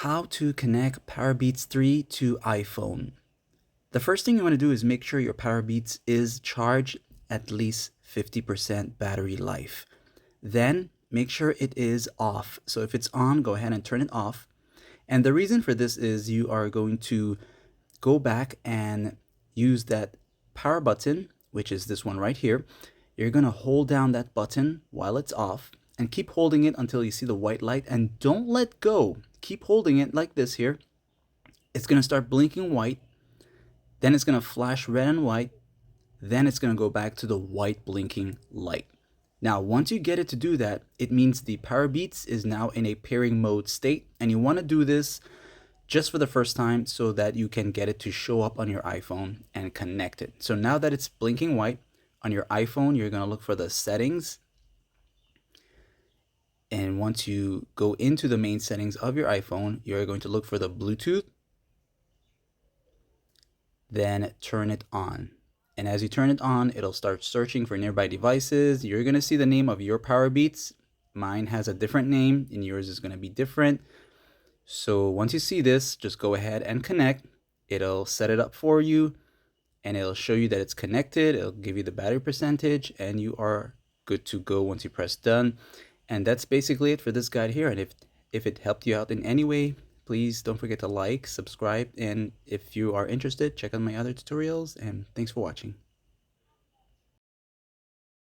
How to connect Powerbeats 3 to iPhone. The first thing you want to do is make sure your Powerbeats is charged at least 50% battery life. Then make sure it is off. So if it's on, go ahead and turn it off. And the reason for this is you are going to go back and use that power button, which is this one right here. You're going to hold down that button while it's off and keep holding it until you see the white light, and don't let go. Keep holding it like this here. It's going to start blinking white, then it's going to flash red and white, then it's going to go back to the white blinking light. Now, once you get it to do that, it means the Powerbeats is now in a pairing mode state, and you want to do this just for the first time so that you can get it to show up on your iPhone and connect it. So now that it's blinking white on your iPhone, you're going to look for the settings. And once you go into the main settings of your iPhone, you're going to look for the Bluetooth, then turn it on. And as you turn it on, it'll start searching for nearby devices. You're going to see the name of your Powerbeats. Mine has a different name and yours is going to be different. So once you see this, just go ahead and connect. It'll set it up for you and it'll show you that it's connected. It'll give you the battery percentage and you are good to go once you press done. And that's basically it for this guide here. And if it helped you out in any way, please don't forget to like, subscribe, and if you are interested, check out my other tutorials, and thanks for watching.